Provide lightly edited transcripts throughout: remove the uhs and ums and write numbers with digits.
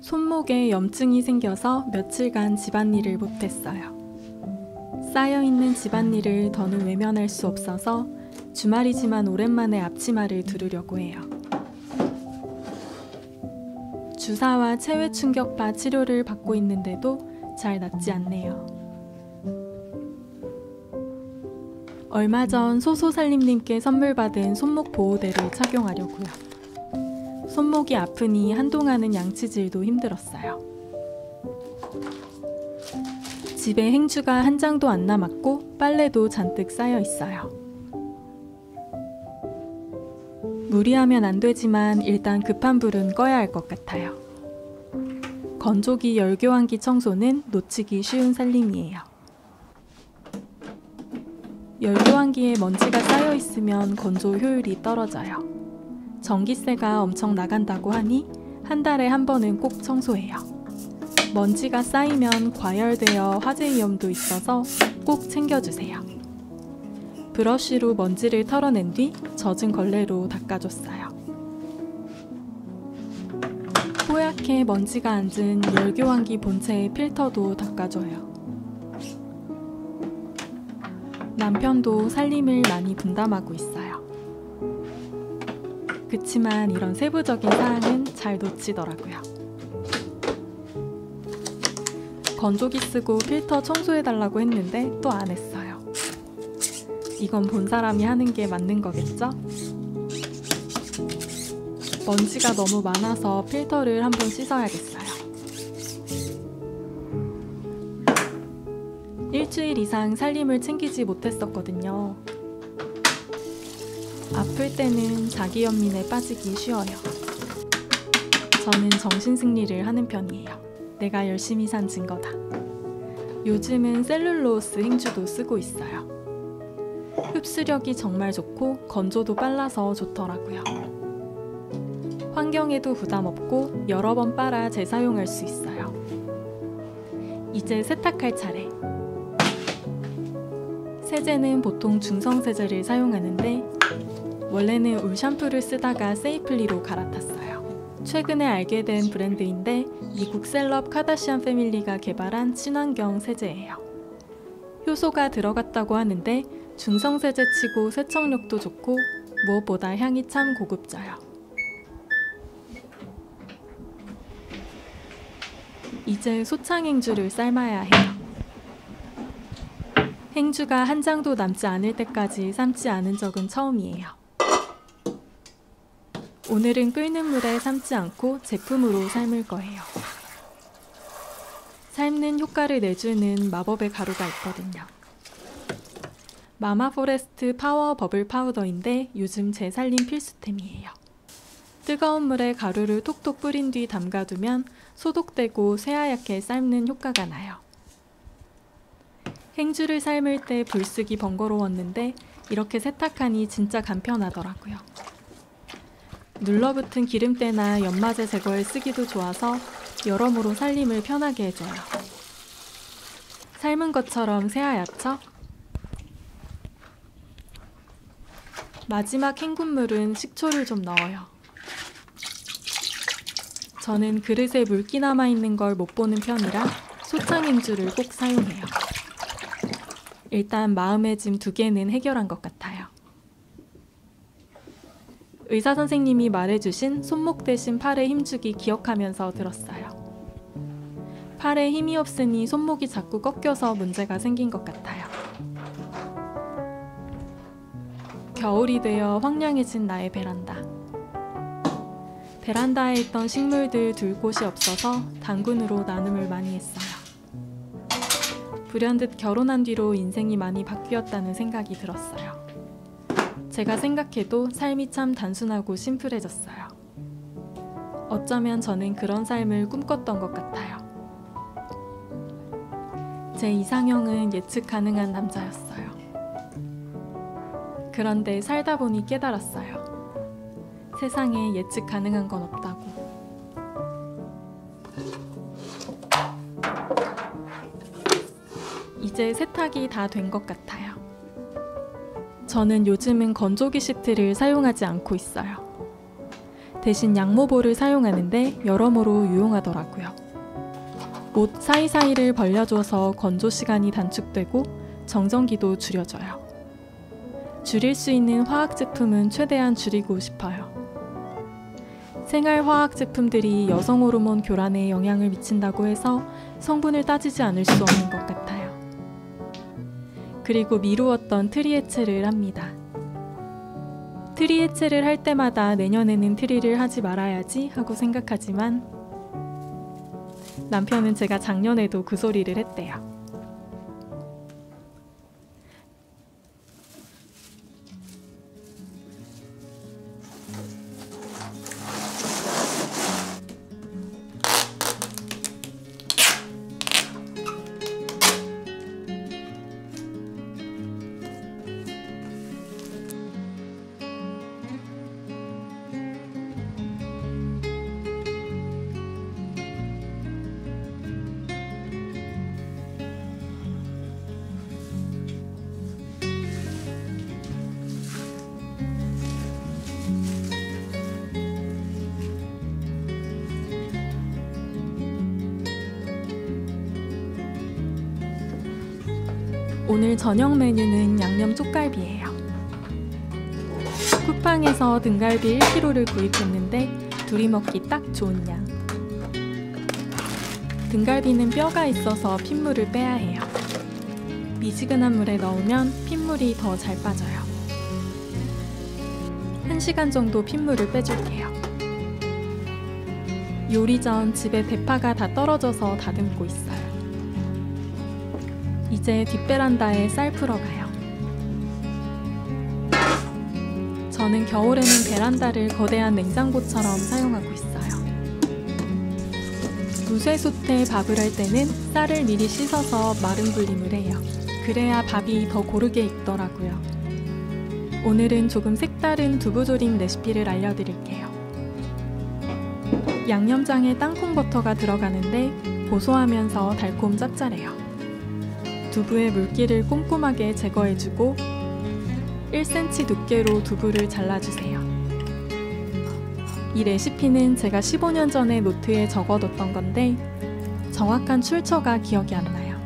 손목에 염증이 생겨서 며칠간 집안일을 못했어요. 쌓여있는 집안일을 더는 외면할 수 없어서 주말이지만 오랜만에 앞치마를 두르려고 해요. 주사와 체외 충격파 치료를 받고 있는데도 잘 낫지 않네요. 얼마 전 소소살림님께 선물 받은 손목 보호대를 착용하려고요. 손목이 아프니 한동안은 양치질도 힘들었어요. 집에 행주가 한 장도 안 남았고 빨래도 잔뜩 쌓여 있어요. 무리하면 안 되지만 일단 급한 불은 꺼야 할 것 같아요. 건조기 열교환기 청소는 놓치기 쉬운 살림이에요. 열교환기에 먼지가 쌓여 있으면 건조 효율이 떨어져요. 전기세가 엄청 나간다고 하니 한 달에 한 번은 꼭 청소해요. 먼지가 쌓이면 과열되어 화재 위험도 있어서 꼭 챙겨주세요. 브러쉬로 먼지를 털어낸 뒤 젖은 걸레로 닦아줬어요. 뽀얗게 먼지가 앉은 열교환기 본체의 필터도 닦아줘요. 남편도 살림을 많이 분담하고 있어요. 그치만 이런 세부적인 사항은 잘 놓치더라고요. 건조기 쓰고 필터 청소해달라고 했는데 또 안 했어요. 이건 본 사람이 하는 게 맞는 거겠죠? 먼지가 너무 많아서 필터를 한번 씻어야겠어요. 일주일 이상 살림을 챙기지 못했었거든요. 아플 때는 자기 연민에 빠지기 쉬워요. 저는 정신승리를 하는 편이에요. 내가 열심히 산 증거다. 요즘은 셀룰로스 행주도 쓰고 있어요. 흡수력이 정말 좋고 건조도 빨라서 좋더라고요. 환경에도 부담 없고 여러 번 빨아 재사용할 수 있어요. 이제 세탁할 차례. 세제는 보통 중성세제를 사용하는데 원래는 울 샴푸를 쓰다가 세이플리로 갈아탔어요. 최근에 알게 된 브랜드인데 미국 셀럽 카다시안 패밀리가 개발한 친환경 세제예요. 효소가 들어갔다고 하는데 중성세제치고 세척력도 좋고 무엇보다 향이 참 고급져요. 이제 소창행주를 삶아야 해요. 행주가 한 장도 남지 않을 때까지 삶지 않은 적은 처음이에요. 오늘은 끓는 물에 삶지 않고 제품으로 삶을 거예요. 삶는 효과를 내주는 마법의 가루가 있거든요. 마마포레스트 파워 버블 파우더인데 요즘 제 살림 필수템이에요. 뜨거운 물에 가루를 톡톡 뿌린 뒤 담가두면 소독되고 새하얗게 삶는 효과가 나요. 행주를 삶을 때 불쓰기 번거로웠는데 이렇게 세탁하니 진짜 간편하더라고요. 눌러붙은 기름때나 연마제 제거에 쓰기도 좋아서 여러모로 살림을 편하게 해줘요. 삶은 것처럼 새하얗죠? 마지막 헹군물은 식초를 좀 넣어요. 저는 그릇에 물기 남아있는 걸 못 보는 편이라 소창행주를 꼭 사용해요. 일단 마음의 짐 2개는 해결한 것 같아요. 의사 선생님이 말해주신 손목 대신 팔에 힘주기 기억하면서 들었어요. 팔에 힘이 없으니 손목이 자꾸 꺾여서 문제가 생긴 것 같아요. 겨울이 되어 황량해진 나의 베란다. 베란다에 있던 식물들 둘 곳이 없어서 당근으로 나눔을 많이 했어요. 불현듯 결혼한 뒤로 인생이 많이 바뀌었다는 생각이 들었어요. 제가 생각해도 삶이 참 단순하고 심플해졌어요. 어쩌면 저는 그런 삶을 꿈꿨던 것 같아요. 제 이상형은 예측 가능한 남자였어요. 그런데 살다 보니 깨달았어요. 세상에 예측 가능한 건 없다고. 이제 세탁이 다 된 것 같아요. 저는 요즘은 건조기 시트를 사용하지 않고 있어요. 대신 양모볼을 사용하는데 여러모로 유용하더라고요. 옷 사이사이를 벌려줘서 건조 시간이 단축되고 정전기도 줄여져요. 줄일 수 있는 화학 제품은 최대한 줄이고 싶어요. 생활화학 제품들이 여성 호르몬 교란에 영향을 미친다고 해서 성분을 따지지 않을 수 없는 것 같아요. 그리고 미루었던 트리 해체를 합니다. 트리 해체를 할 때마다 내년에는 트리를 하지 말아야지 하고 생각하지만 남편은 제가 작년에도 그 소리를 했대요. 오늘 저녁 메뉴는 양념 쪽갈비예요. 쿠팡에서 등갈비 1kg를 구입했는데 둘이 먹기 딱 좋은 양. 등갈비는 뼈가 있어서 핏물을 빼야 해요. 미지근한 물에 넣으면 핏물이 더 잘 빠져요. 1시간 정도 핏물을 빼줄게요. 요리 전 집에 대파가 다 떨어져서 다듬고 있어요. 이제 뒷베란다에 쌀 풀어 가요. 저는 겨울에는 베란다를 거대한 냉장고처럼 사용하고 있어요. 무쇠솥에 밥을 할 때는 쌀을 미리 씻어서 마른 불림을 해요. 그래야 밥이 더 고르게 익더라고요. 오늘은 조금 색다른 두부조림 레시피를 알려드릴게요. 양념장에 땅콩버터가 들어가는데 고소하면서 달콤 짭짤해요. 두부의 물기를 꼼꼼하게 제거해주고 1cm 두께로 두부를 잘라주세요. 이 레시피는 제가 15년 전에 노트에 적어뒀던 건데 정확한 출처가 기억이 안 나요.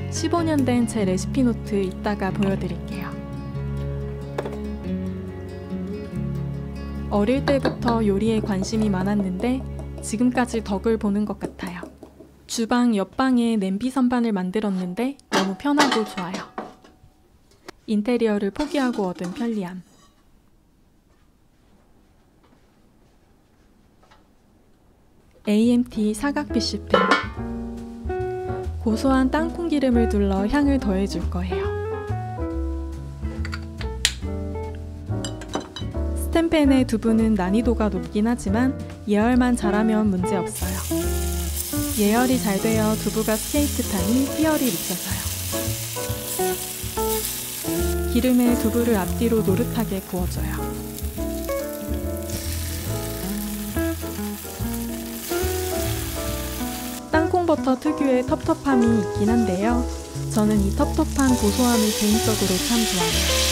15년 된 제 레시피 노트 이따가 보여드릴게요. 어릴 때부터 요리에 관심이 많았는데 지금까지 덕을 보는 것 같아요. 주방 옆방에 냄비 선반을 만들었는데 너무 편하고 좋아요. 인테리어를 포기하고 얻은 편리함. AMT 사각 피쉬팬. 고소한 땅콩 기름을 둘러 향을 더해줄 거예요. 스텐팬의 두부는 난이도가 높긴 하지만 예열만 잘하면 문제없어요. 예열이 잘 되어 두부가 스케이트 타니 희열이 느껴져요. 기름에 두부를 앞뒤로 노릇하게 구워줘요. 땅콩버터 특유의 텁텁함이 있긴 한데요. 저는 이 텁텁한 고소함을 개인적으로 참 좋아해요.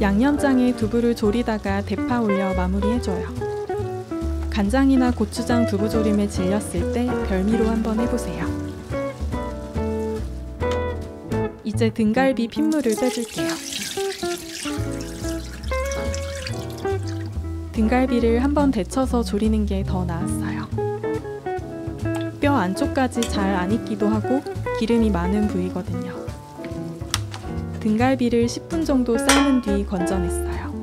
양념장에 두부를 졸이다가 대파 올려 마무리해줘요. 간장이나 고추장 두부조림에 질렸을 때 별미로 한번 해보세요. 이제 등갈비 핏물을 빼줄게요. 등갈비를 한번 데쳐서 조리는 게 더 나았어요. 뼈 안쪽까지 잘 안 익기도 하고 기름이 많은 부위거든요. 등갈비를 10분 정도 삶은 뒤 건져냈어요.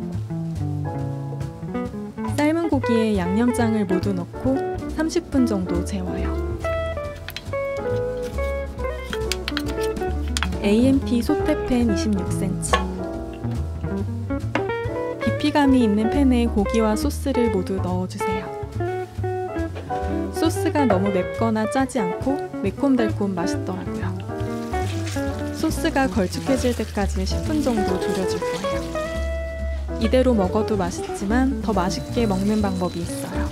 삶은 고기에 양념장을 모두 넣고 30분 정도 재워요. AMT 소테팬 26cm. 깊이감이 있는 팬에 고기와 소스를 모두 넣어주세요. 소스가 너무 맵거나 짜지 않고 매콤달콤 맛있더라고요. 소스가 걸쭉해질 때까지 10분 정도 졸여줄 거예요. 이대로 먹어도 맛있지만 더 맛있게 먹는 방법이 있어요.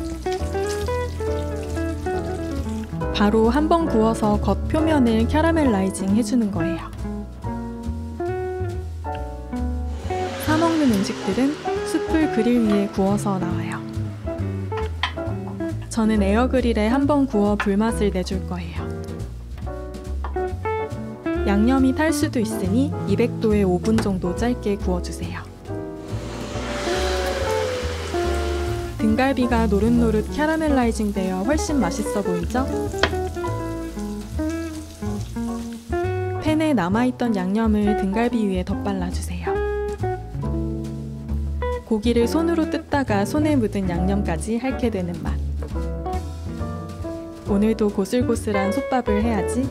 바로 한번 구워서 겉 표면을 캐러멜라이징 해주는 거예요. 사 먹는 음식들은 숯불 그릴 위에 구워서 나와요. 저는 에어그릴에 한번 구워 불맛을 내줄 거예요. 양념이 탈 수도 있으니 200도에 5분 정도 짧게 구워주세요. 등갈비가 노릇노릇 캐러멜라이징 되어 훨씬 맛있어 보이죠? 팬에 남아있던 양념을 등갈비 위에 덧발라주세요. 고기를 손으로 뜯다가 손에 묻은 양념까지 핥게 되는 맛. 오늘도 고슬고슬한 솥밥을 해야지.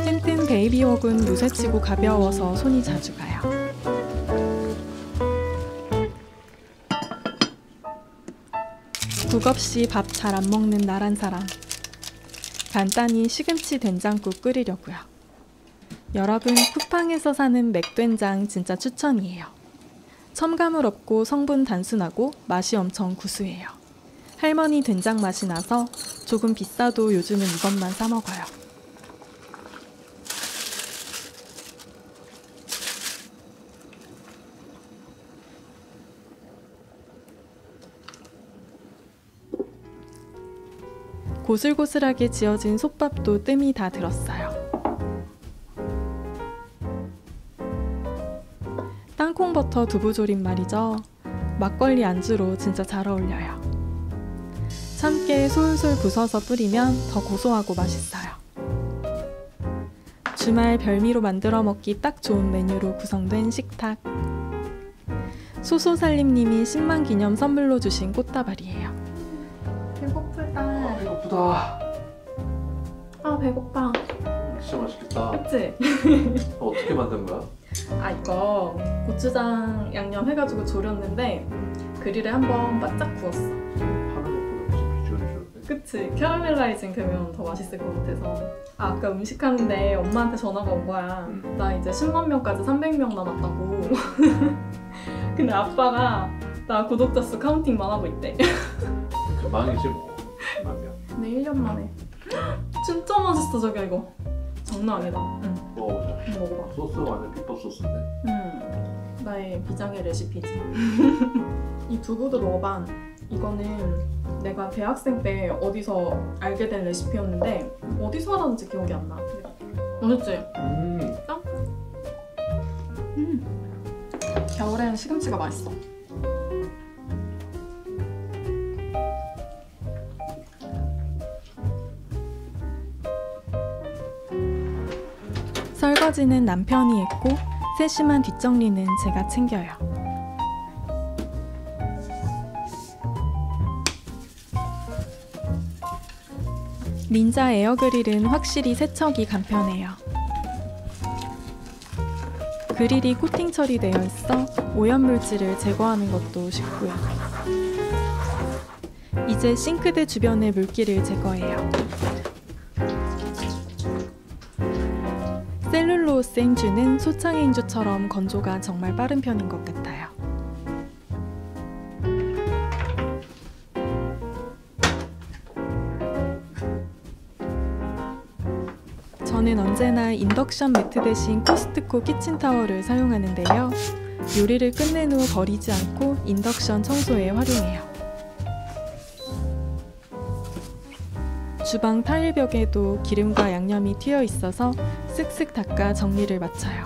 뜸뜬 베이비웍은 무쇠치고 가벼워서 손이 자주 가요. 국 없이 밥 잘 안 먹는 나란 사람. 간단히 시금치 된장국 끓이려고요. 여러분, 쿠팡에서 사는 맥된장 진짜 추천이에요. 첨가물 없고 성분 단순하고 맛이 엄청 구수해요. 할머니 된장 맛이 나서 조금 비싸도 요즘은 이것만 사 먹어요. 고슬고슬하게 지어진 솥밥도 뜸이 다 들었어요. 땅콩버터 두부조림 말이죠. 막걸리 안주로 진짜 잘 어울려요. 참깨 솔솔 부숴서 뿌리면 더 고소하고 맛있어요. 주말 별미로 만들어 먹기 딱 좋은 메뉴로 구성된 식탁. 소소살림님이 10만 기념 선물로 주신 꽃다발이에요. 배고프다. 배고프다. 아, 배고파. 진짜 맛있겠다. 그치? 어떻게 만든 거야? 아, 이거 고추장 양념 해가지고 졸였는데 그릴에 한번 바짝 구웠어. 하는 것보다 무슨 비주얼이 좋은데? 그치? 캐러멜라이징 되면 더 맛있을 것 같아서. 아까 음식 하는데 엄마한테 전화가 온 거야. 나 이제 10만 명까지 300명 남았다고. 근데 아빠가 나 구독자 수 카운팅만 하고 있대. 금방이지 뭐. 10만 명. 근데 1년 만에. 진짜 맛있어, 저기 이거. 장난 아니다. 응. 먹어보자. 먹어봐. 소스가 완전 비법 소스인데. 나의 비장의 레시피지. 이 두부도 먹어봐. 이거는 내가 대학생 때 어디서 알게 된 레시피였는데 어디서 알았는지 기억이 안 나. 맛있지? 겨울엔 시금치가 맛있어. 설거지는 남편이 했고 세심한 뒷정리는 제가 챙겨요. 닌자 에어그릴은 확실히 세척이 간편해요. 그릴이 코팅 처리되어 있어 오염물질을 제거하는 것도 쉽고요. 이제 싱크대 주변의 물기를 제거해요. 셀룰로스 행주는 소창 행주처럼 건조가 정말 빠른 편인 것 같아요. 저는 언제나 인덕션 매트 대신 코스트코 키친타월을 사용하는데요. 요리를 끝낸 후 버리지 않고 인덕션 청소에 활용해요. 주방 타일벽에도 기름과 양념이 튀어 있어서 쓱쓱 닦아 정리를 마쳐요.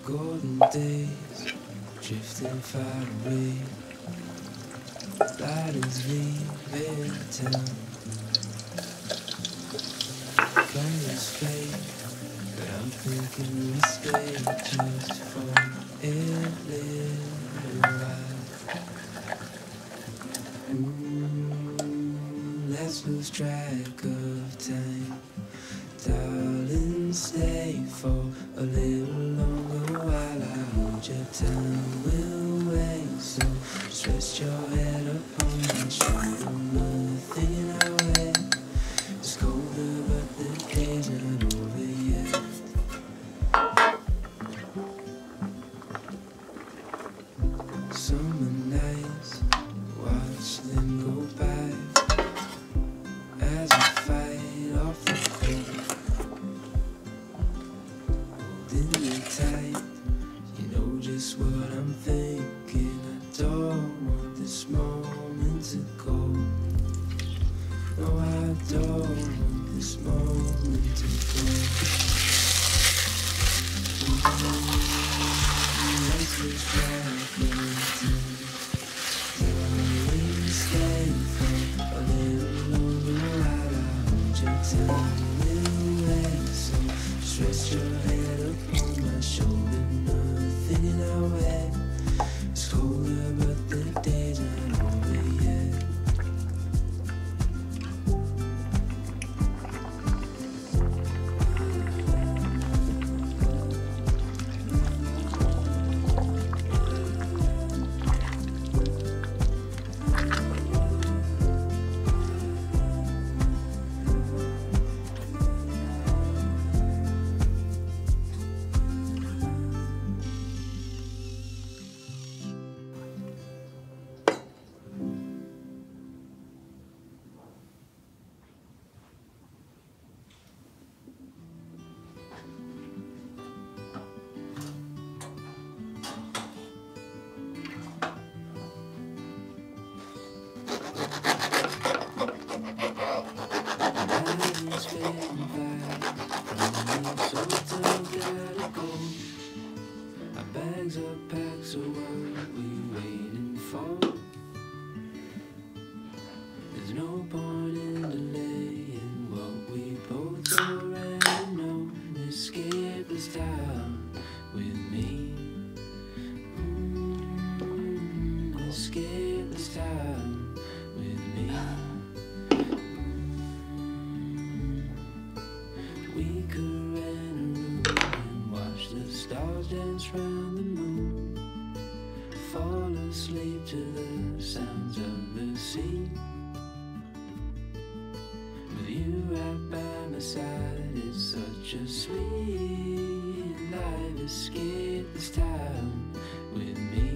golden days drifting far away. Lighters leaving town. Colors fade, but I'm thinking we stay just for a little while. Let's lose track of time. Darling, stay for a little longer while I hold your time. We'll wait, so just rest your head upon my shoulder. Nothing in our way is colder, but the day's not over yet. Summer nights, watch them go by as we fight off the cold. Holding you tight, you know just what I'm thinking. I don't want this moment to go. No, I don't want this moment to go. Let's lose track of time. Darling, stay for a little longer while I hold your time. We'll wait, so just rest your head upon my shoulder. Nothing in our way is colder, but the day's not over yet. It's been back, so time gotta go. Our bags are packed, so what we waiting for? There's no point in delaying what we both already know. Escape this town with me. Escape this town with me. We could rent a room and watch the stars dance round the moon. Fall asleep to the sounds of the sea. With you right by my side, it's such a sweet life. Escape this town with me.